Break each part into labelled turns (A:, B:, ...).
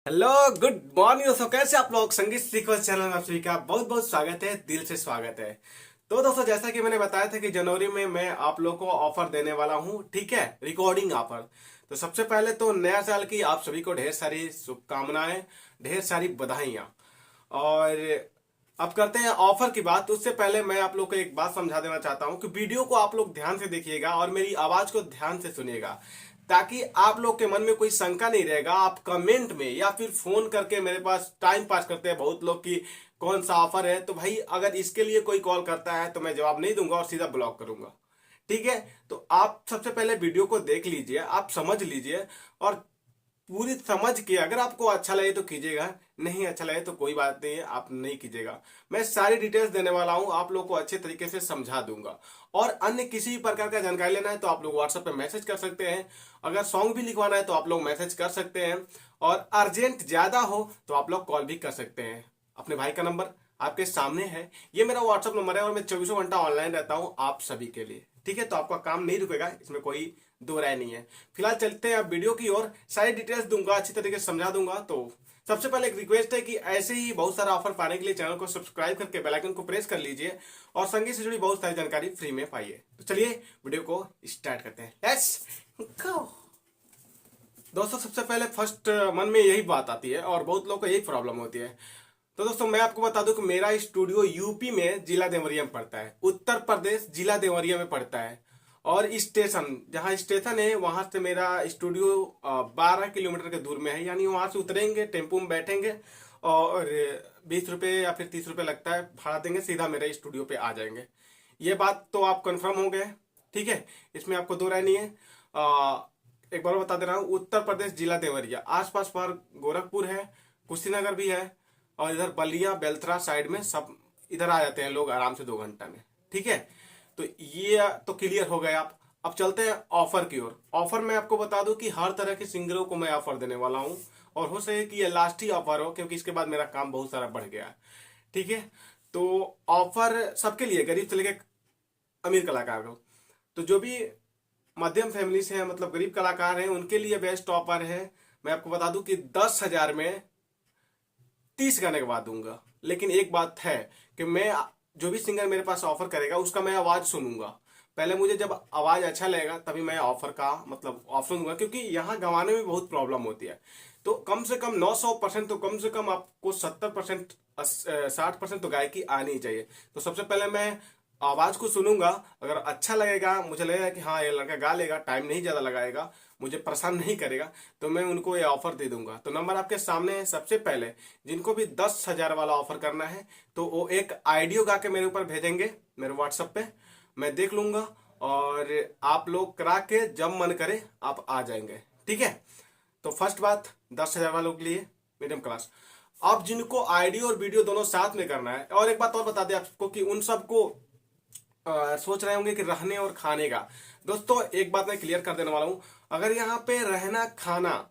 A: Hello, good morning दोस्तों। कैसे आप लोग? संगीत सीखो चैनल में आप सभी का बहुत बहुत स्वागत है, दिल से स्वागत है। तो दोस्तों, जैसा कि मैंने बताया था कि जनवरी में मैं आप लोग को ऑफर देने वाला हूं, ठीक है, रिकॉर्डिंग ऑफर। तो सबसे पहले तो नया साल की आप सभी को ढेर सारी शुभकामनाएं, ढेर सारी बधाइयां। और अब करते हैं ऑफर की बात। उससे पहले मैं आप लोग को एक बात समझा देना चाहता हूं कि वीडियो को आप लोग ध्यान से देखिएगा और मेरी आवाज को ध्यान से सुनिएगा, ताकि आप लोग के मन में कोई शंका नहीं रहेगा। आप कमेंट में या फिर फोन करके मेरे पास टाइम पास करते हैं बहुत लोग कि कौन सा ऑफर है, तो भाई अगर इसके लिए कोई कॉल करता है तो मैं जवाब नहीं दूंगा और सीधा ब्लॉक करूंगा। ठीक है? तो आप सबसे पहले वीडियो को देख लीजिए, आप समझ लीजिए, और पूरी समझ के अगर आपको अच्छा लगे तो कीजिएगा, नहीं अच्छा लगे तो कोई बात नहीं है, आप नहीं कीजिएगा। मैं सारी डिटेल्स देने वाला हूं, आप लोग को अच्छे तरीके से समझा दूंगा। और अन्य किसी भी प्रकार का जानकारी लेना है तो आप लोग व्हाट्सएप पे मैसेज कर सकते हैं। अगर सॉन्ग भी लिखवाना है तो आप लोग मैसेज कर सकते हैं। और अर्जेंट ज्यादा हो तो आप लोग कॉल भी कर सकते हैं। अपने भाई का नंबर आपके सामने है, ये मेरा व्हाट्सएप नंबर है और मैं 24 घंटा ऑनलाइन रहता हूँ आप सभी के लिए। ठीक है? तो आपका काम नहीं रुकेगा, इसमें कोई दो राय नहीं है। फिलहाल चलते हैं अब वीडियो की ओर। सारी डिटेल्स दूंगा, अच्छी तरीके से समझा दूंगा। तो सबसे पहले एक रिक्वेस्ट है कि ऐसे ही बहुत सारा ऑफर पाने के लिए चैनल को सब्सक्राइब करके बेल आइकन को प्रेस कर लीजिए और संगीत से जुड़ी बहुत सारी जानकारी फ्री में पाइए। तो चलिए वीडियो को स्टार्ट करते हैं, लेट्स गो। दोस्तों, सबसे पहले फर्स्ट मन में यही बात आती है और बहुत लोगों को यही प्रॉब्लम होती है। तो दोस्तों, मैं आपको बता दूं कि मेरा स्टूडियो यूपी में जिला देवरिया में पड़ता है, उत्तर प्रदेश जिला देवरिया में पड़ता है। और स्टेशन, जहाँ स्टेशन है वहां से मेरा स्टूडियो 12 किलोमीटर के दूर में है। यानी वहां से उतरेंगे, टेम्पो में बैठेंगे और 20 रुपये या फिर 30 रुपये लगता है, भाड़ा देंगे, सीधा मेरे स्टूडियो पे आ जाएंगे। ये बात तो आप कंफर्म हो गए? ठीक है, इसमें आपको दो राय नहीं है। एक बार बता दे रहा हूँ, उत्तर प्रदेश जिला देवरिया, आसपास पर गोरखपुर है, कुशीनगर भी है, और इधर बलिया बेलथरा साइड में सब इधर आ जाते हैं लोग आराम से 2 घंटा में। ठीक है? तो ये तो क्लियर हो गया। आप अब चलते हैं ऑफर की ओर। ऑफर में आपको बता दूं कि हर तरह के सिंगरों को मैं ऑफर देने वाला हूं, और हो सके कि ये लास्ट ही ऑफर हो, क्योंकि इसके बाद मेरा काम बहुत सारा बढ़ गया है। ठीक है? तो ऑफर सबके लिए, गरीब से लेकर अमीर कलाकार को। तो जो भी मध्यम फैमिली से है, मतलब गरीब कलाकार हैं, उनके लिए बेस्ट ऑफर है। मैं आपको बता दूं कि 10,000 में 30 गाने गवा दूंगा। लेकिन एक बात है कि मैं, जो भी सिंगर मेरे पास ऑफर करेगा उसका मैं आवाज सुनूंगा। पहले मुझे जब आवाज अच्छा लगेगा तभी मैं ऑफर का मतलब ऑप्शन दूंगा, क्योंकि यहाँ गवाने में बहुत प्रॉब्लम होती है। तो कम से कम 900%, तो कम से कम आपको 70%, 60% तो गायकी आनी ही चाहिए। तो सबसे पहले मैं आवाज को सुनूंगा। अगर अच्छा लगेगा, मुझे लगेगा कि हाँ ये लड़का गा लेगा, टाइम नहीं ज्यादा लगाएगा, मुझे परेशान नहीं करेगा, तो मैं उनको ये ऑफर दे दूंगा। तो नंबर आपके सामने है। सबसे पहले जिनको भी 10,000 वाला ऑफर करना है तो वो एक आइडियो गा के मेरे ऊपर भेजेंगे, मेरे व्हाट्सएप पे, मैं देख लूंगा और आप लोग करा के जब मन करे आप आ जाएंगे। ठीक है? तो फर्स्ट बात 10,000 वालों के लिए मीडियम क्लास। अब जिनको आइडियो और वीडियो दोनों साथ में करना है, और एक बात और बता दें आपको कि उन सबको सोच रहे होंगे कि रहने और खाने का। दोस्तों, एक बात मैं क्लियर कर देने वाला हूं, अगर यहाँ पे रहना खाना,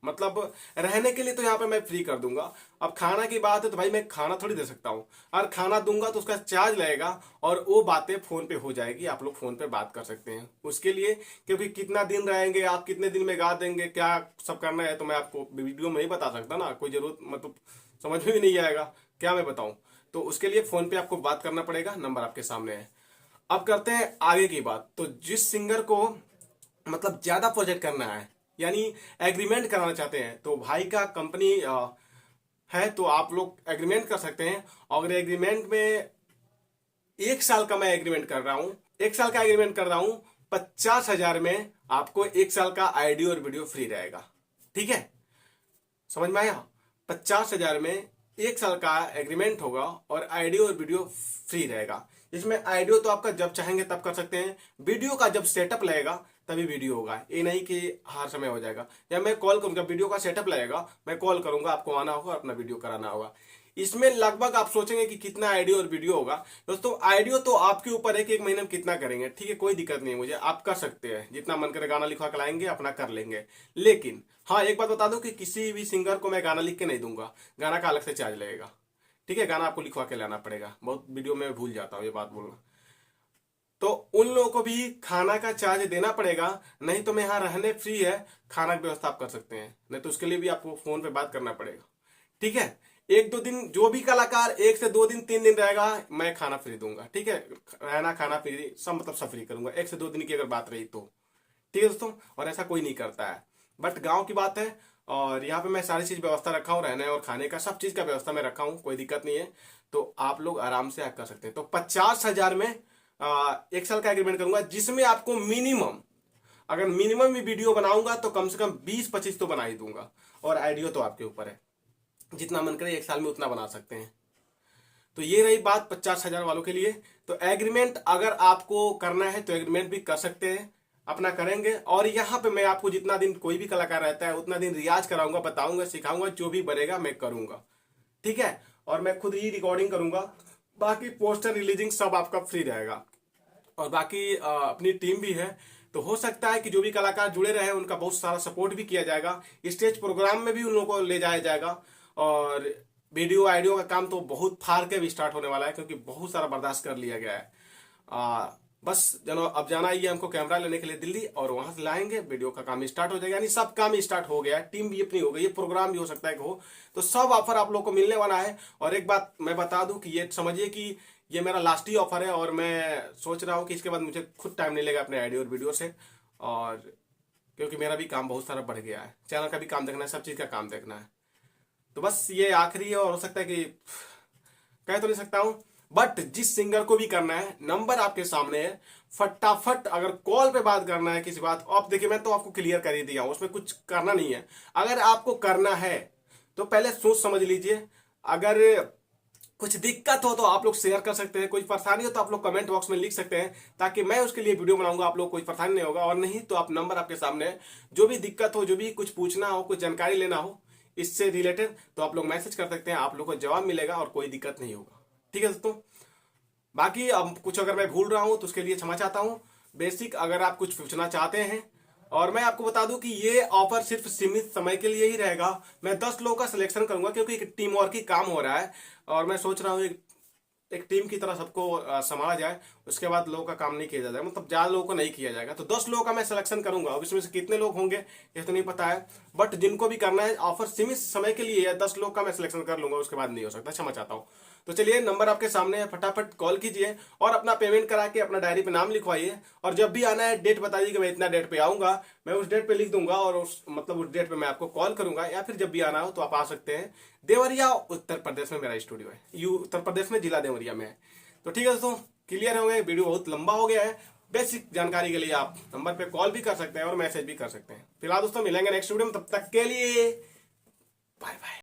A: मतलब रहने के लिए तो यहाँ पे मैं फ्री कर दूंगा। अब खाना की बात है तो भाई मैं खाना थोड़ी दे सकता हूँ, और खाना दूंगा तो उसका चार्ज लगेगा, और वो बातें फोन पे हो जाएगी, आप लोग फोन पे बात कर सकते हैं उसके लिए। क्योंकि कितना दिन रहेंगे आप, कितने दिन में गा देंगे, क्या सब करना है, तो मैं आपको वीडियो में नहीं बता सकता ना, कोई जरूरत मतलब समझ में भी नहीं आएगा, क्या मैं बताऊं। तो उसके लिए फोन पे आपको बात करना पड़ेगा, नंबर आपके सामने है। अब करते हैं आगे की बात। तो जिस सिंगर को मतलब ज्यादा प्रोजेक्ट करना है, यानी एग्रीमेंट कराना चाहते हैं, तो भाई का कंपनी है, तो आप लोग एग्रीमेंट कर सकते हैं। और एग्रीमेंट में 1 साल का मैं एग्रीमेंट कर रहा हूं, 1 साल का एग्रीमेंट कर रहा हूं। 50,000 में आपको 1 साल का ऑडियो और वीडियो फ्री रहेगा। ठीक है? समझ में आया? 50,000 में 1 साल का एग्रीमेंट होगा और ऑडियो और वीडियो फ्री रहेगा। इसमें ऑडियो तो आपका जब चाहेंगे तब कर सकते हैं, वीडियो का जब सेटअप लगेगा तभी वीडियो होगा। ये नहीं कि हर समय हो जाएगा, या मैं कॉल करूंगा, वीडियो का सेटअप लगेगा, मैं कॉल करूंगा, आपको आना होगा और अपना वीडियो कराना होगा। इसमें लगभग आप सोचेंगे कि कितना ऑडियो और वीडियो होगा। दोस्तों, ऑडियो तो आपके ऊपर है कि एक महीने में कितना करेंगे। ठीक है, कोई दिक्कत नहीं है मुझे, आप कर सकते हैं, जितना मन करे गाना लिखवा के लाएंगे, अपना कर लेंगे। लेकिन हाँ, एक बात बता दूं कि किसी भी सिंगर को मैं गाना लिख के नहीं दूंगा, गाना का अलग से चार्ज लगेगा। ठीक है? गाना आपको लिखवा के लाना पड़ेगा, बहुत वीडियो में भूल जाता हूँ ये बात बोलना। तो उन लोगों को भी खाना का चार्ज देना पड़ेगा। नहीं तो मैं यहाँ रहने फ्री है, खाना की व्यवस्था आप कर सकते हैं, नहीं तो उसके लिए भी आपको फोन पे बात करना पड़ेगा। ठीक है, एक दो दिन जो भी कलाकार 1 से 2 दिन 3 दिन रहेगा, मैं खाना फ्री दूंगा। ठीक है, रहना खाना फ्री सब, मतलब सब फ्री करूंगा 1 से 2 दिन की अगर बात रही तो। ठीक है दोस्तों, और ऐसा कोई नहीं करता है, बट गांव की बात है। और यहाँ पे मैं सारी चीज व्यवस्था रखा हूँ, रहने और खाने का सब चीज का व्यवस्था मैं रखा हूँ, कोई दिक्कत नहीं है। तो आप लोग आराम से कर सकते हैं। तो 50,000 में 1 साल का एग्रीमेंट करूंगा, जिसमें आपको मिनिमम, अगर मिनिमम भी वीडियो बनाऊंगा तो कम से कम 20-25 तो बना ही दूंगा। और आइडियो तो आपके ऊपर है, जितना मन करे 1 साल में उतना बना सकते हैं। तो ये रही बात 50,000 वालों के लिए। तो एग्रीमेंट अगर आपको करना है तो एग्रीमेंट भी कर सकते हैं, अपना करेंगे। और यहाँ पे मैं आपको जितना दिन कोई भी कलाकार रहता है उतना दिन रियाज कराऊंगा, बताऊंगा, सिखाऊंगा, जो भी बनेगा मैं करूंगा। ठीक है, और मैं खुद ही रिकॉर्डिंग करूंगा, बाकी पोस्टर रिलीजिंग सब आपका फ्री रहेगा। और बाकी अपनी टीम भी है, तो हो सकता है कि जो भी कलाकार जुड़े रहे उनका बहुत सारा सपोर्ट भी किया जाएगा। स्टेज प्रोग्राम में भी उन लोगों को ले जाया जाएगा। और वीडियो आइडियो का काम तो बहुत फार के भी स्टार्ट होने वाला है, क्योंकि बहुत सारा बर्दाश्त कर लिया गया है। बस जनो अब जाना ही है हमको कैमरा लेने के लिए दिल्ली, और वहां से लाएंगे, वीडियो का काम स्टार्ट हो जाएगा। यानी सब काम स्टार्ट हो गया है, टीम भी अपनी हो गई है, प्रोग्राम भी हो सकता है कि हो। तो सब ऑफर आप लोग को मिलने वाला है। और एक बात मैं बता दूं कि ये समझिए कि ये मेरा लास्ट ही ऑफर है, और मैं सोच रहा हूँ कि इसके बाद मुझे खुद टाइम नहीं लेगा अपने आइडियो और वीडियो से। और क्योंकि मेरा भी काम बहुत सारा बढ़ गया है, चैनल का भी काम देखना है, सब चीज का काम देखना है। तो बस ये आखिरी है, और हो सकता है कि कह तो नहीं सकता हूं, बट जिस सिंगर को भी करना है, नंबर आपके सामने है, फटाफट अगर कॉल पे बात करना है किसी बात। आप देखिए, मैं तो आपको क्लियर कर ही दिया हूं, उसमें कुछ करना नहीं है। अगर आपको करना है तो पहले सोच समझ लीजिए। अगर कुछ दिक्कत हो तो आप लोग शेयर कर सकते हैं, कोई परेशानी हो तो आप लोग कमेंट बॉक्स में लिख सकते हैं, ताकि मैं उसके लिए वीडियो बनाऊंगा, आप लोग कोई परेशानी नहीं होगा। और नहीं तो आप नंबर आपके सामने है, जो भी दिक्कत हो, जो भी कुछ पूछना हो, कुछ जानकारी लेना हो इससे रिलेटेड, तो आप लोग मैसेज कर सकते हैं, आप लोग को जवाब मिलेगा और कोई दिक्कत नहीं होगा। ठीक है दोस्तों, बाकी अब कुछ अगर मैं भूल रहा हूं तो उसके लिए क्षमा चाहता हूं। बेसिक अगर आप कुछ पूछना चाहते हैं, और मैं आपको बता दूं कि ये ऑफर सिर्फ सीमित समय के लिए ही रहेगा। मैं 10 लोगों का सिलेक्शन करूंगा, क्योंकि एक टीम वर्क ही काम हो रहा है, और मैं सोच रहा हूँ एक टीम की तरह सबको संभाला जाए। उसके बाद लोगों का काम नहीं किया जाएगा, मतलब ज्यादा लोगों को नहीं किया जाएगा। तो 10 लोगों का मैं सिलेक्शन करूंगा। अब इसमें से कितने लोग होंगे ये तो नहीं पता है, बट जिनको भी करना है ऑफर सीमित समय के लिए है, 10 लोग का मैं सिलेक्शन कर लूंगा, उसके बाद नहीं हो सकता, क्षमा चाहता हूँ। तो चलिए, नंबर आपके सामने है, फटाफट कॉल कीजिए और अपना पेमेंट करा के अपना डायरी पे नाम लिखवाइए। और जब भी आना है डेट बताइए कि मैं इतना डेट पे आऊंगा, मैं उस डेट पे लिख दूंगा, और उस डेट पे मैं आपको कॉल करूंगा। या फिर जब भी आना हो तो आप आ सकते हैं। देवरिया उत्तर प्रदेश में मेरा स्टूडियो है, उत्तर प्रदेश में जिला देवरिया में है। तो ठीक है दोस्तों, क्लियर हो गए, वीडियो बहुत लंबा हो गया है। बेसिक जानकारी के लिए आप नंबर पे कॉल भी कर सकते हैं और मैसेज भी कर सकते हैं। फिलहाल दोस्तों मिलेंगे नेक्स्ट वीडियो में, तब तक के लिए